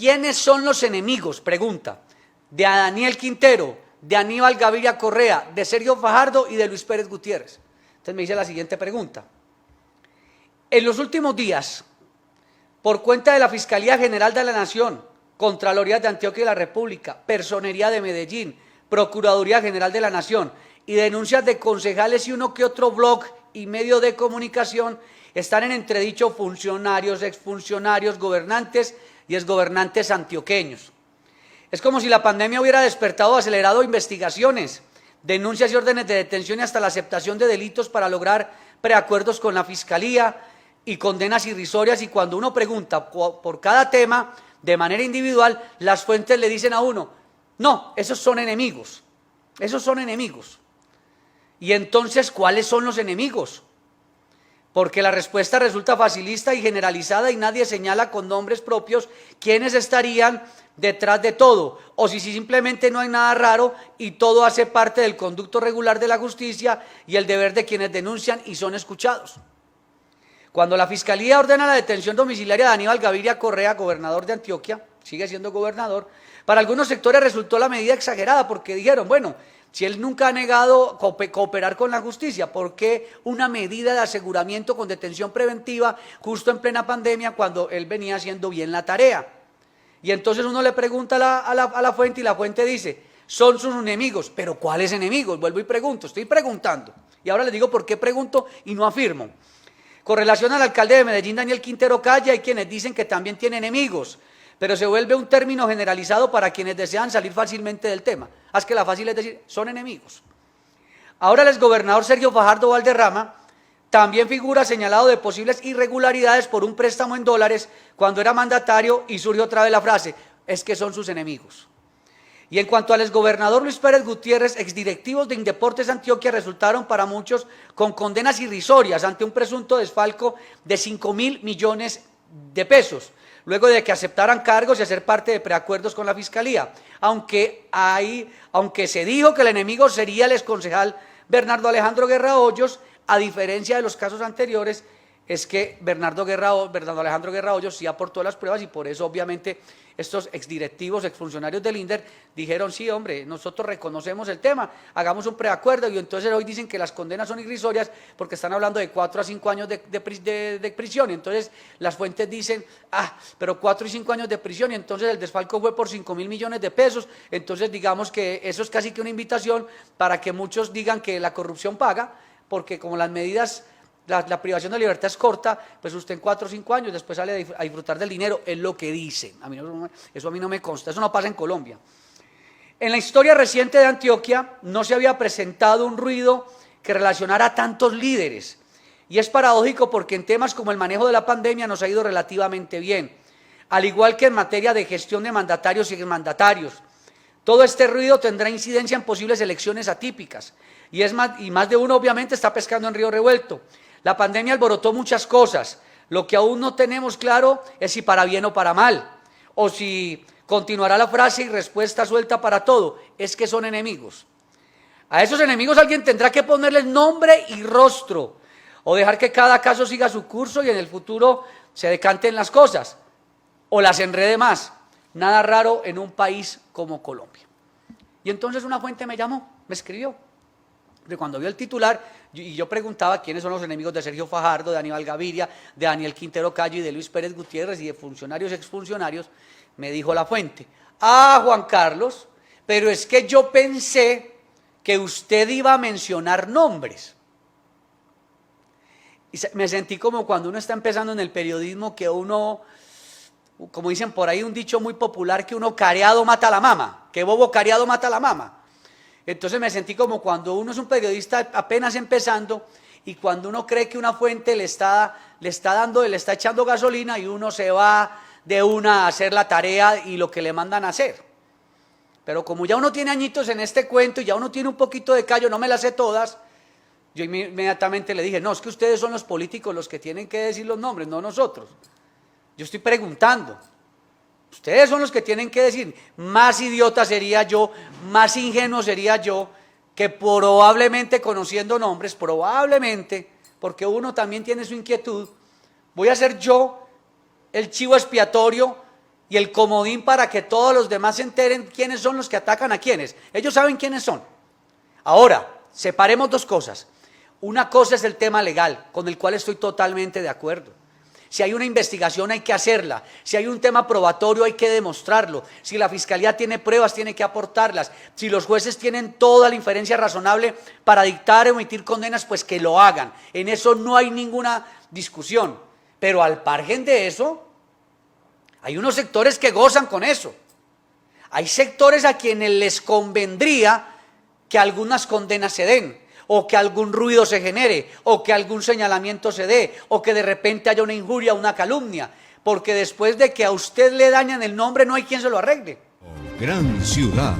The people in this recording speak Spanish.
¿quiénes son los enemigos? Pregunta. De Daniel Quintero, de Aníbal Gaviria Correa, de Sergio Fajardo y de Luis Pérez Gutiérrez. Entonces me dice la siguiente pregunta. En los últimos días, por cuenta de la Fiscalía General de la Nación, Contraloría de Antioquia y la República, Personería de Medellín, Procuraduría General de la Nación y denuncias de concejales y uno que otro blog y medio de comunicación, están en entredicho funcionarios, exfuncionarios, gobernantes y exgobernantes antioqueños. Es como si la pandemia hubiera despertado o acelerado investigaciones, denuncias y órdenes de detención y hasta la aceptación de delitos para lograr preacuerdos con la Fiscalía y condenas irrisorias, y cuando uno pregunta por cada tema de manera individual, las fuentes le dicen a uno, no, esos son enemigos, esos son enemigos. Y entonces, ¿cuáles son los enemigos? Porque la respuesta resulta facilista y generalizada y nadie señala con nombres propios quiénes estarían detrás de todo, o si simplemente no hay nada raro y todo hace parte del conducto regular de la justicia y el deber de quienes denuncian y son escuchados. Cuando la Fiscalía ordena la detención domiciliaria de Aníbal Gaviria Correa, gobernador de Antioquia, sigue siendo gobernador, para algunos sectores resultó la medida exagerada porque dijeron, bueno, si él nunca ha negado cooperar con la justicia, ¿por qué una medida de aseguramiento con detención preventiva justo en plena pandemia cuando él venía haciendo bien la tarea? Y entonces uno le pregunta a la fuente y la fuente dice, son sus enemigos. ¿Pero cuáles enemigos? Vuelvo y pregunto, estoy preguntando. Y ahora les digo por qué pregunto y no afirmo. Con relación al alcalde de Medellín, Daniel Quintero Calle, hay quienes dicen que también tiene enemigos, pero se vuelve un término generalizado para quienes desean salir fácilmente del tema. Haz que la fácil es decir, son enemigos. Ahora el exgobernador Sergio Fajardo Valderrama también figura señalado de posibles irregularidades por un préstamo en dólares cuando era mandatario, y surge otra vez la frase, es que son sus enemigos. Y en cuanto al exgobernador Luis Pérez Gutiérrez, exdirectivos de Indeportes Antioquia resultaron para muchos con condenas irrisorias ante un presunto desfalco de 5.000 millones de pesos, luego de que aceptaran cargos y hacer parte de preacuerdos con la Fiscalía, aunque se dijo que el enemigo sería el exconcejal Bernardo Alejandro Guerra Hoyos. A diferencia de los casos anteriores, es que Bernardo Alejandro Guerra Hoyos sí aportó las pruebas, y por eso obviamente estos exdirectivos, exfuncionarios del INDER dijeron, sí hombre, nosotros reconocemos el tema, hagamos un preacuerdo. Y entonces hoy dicen que las condenas son irrisorias porque están hablando de 4 a 5 años de prisión, y entonces las fuentes dicen, pero 4 y 5 años de prisión, y entonces el desfalco fue por 5.000 millones de pesos, entonces digamos que eso es casi que una invitación para que muchos digan que la corrupción paga, porque como las medidas, la privación de libertad es corta, pues usted en 4 o 5 años después sale a disfrutar del dinero, es lo que dicen. Eso a mí no me consta, eso no pasa en Colombia. En la historia reciente de Antioquia no se había presentado un ruido que relacionara a tantos líderes, y es paradójico porque en temas como el manejo de la pandemia nos ha ido relativamente bien, al igual que en materia de gestión de mandatarios y exmandatarios. Todo este ruido tendrá incidencia en posibles elecciones atípicas, y más de uno obviamente está pescando en río revuelto. La pandemia alborotó muchas cosas, lo que aún no tenemos claro es si para bien o para mal, o si continuará la frase y respuesta suelta para todo, es que son enemigos. A esos enemigos alguien tendrá que ponerles nombre y rostro, o dejar que cada caso siga su curso y en el futuro se decanten las cosas, o las enrede más. Nada raro en un país como Colombia. Y entonces una fuente me llamó, me escribió, de cuando vio el titular, y yo preguntaba quiénes son los enemigos de Sergio Fajardo, de Aníbal Gaviria, de Daniel Quintero Calle y de Luis Pérez Gutiérrez y de funcionarios, exfuncionarios, me dijo la fuente, Juan Carlos, pero es que yo pensé que usted iba a mencionar nombres. Y me sentí como cuando uno está empezando en el periodismo, que uno, como dicen por ahí un dicho muy popular, que uno careado mata a la mama, que bobo careado mata a la mama. Entonces me sentí como cuando uno es un periodista apenas empezando y cuando uno cree que una fuente le está echando gasolina y uno se va de una a hacer la tarea y lo que le mandan a hacer. Pero como ya uno tiene añitos en este cuento y ya uno tiene un poquito de callo, no me las sé todas, yo inmediatamente le dije, no, es que ustedes son los políticos los que tienen que decir los nombres, no nosotros. Yo estoy preguntando. Ustedes son los que tienen que decir. Más idiota sería yo, más ingenuo sería yo, que probablemente conociendo nombres, probablemente, porque uno también tiene su inquietud, voy a ser yo el chivo expiatorio y el comodín para que todos los demás se enteren quiénes son los que atacan a quiénes. Ellos saben quiénes son. Ahora, separemos dos cosas. Una cosa es el tema legal, con el cual estoy totalmente de acuerdo. Si hay una investigación hay que hacerla, si hay un tema probatorio hay que demostrarlo, si la fiscalía tiene pruebas tiene que aportarlas, si los jueces tienen toda la inferencia razonable para dictar o emitir condenas, pues que lo hagan. En eso no hay ninguna discusión, pero al margen de eso, hay unos sectores que gozan con eso. Hay sectores a quienes les convendría que algunas condenas se den, o que algún ruido se genere, o que algún señalamiento se dé, o que de repente haya una injuria, una calumnia, porque después de que a usted le dañan el nombre no hay quien se lo arregle. Gran ciudad.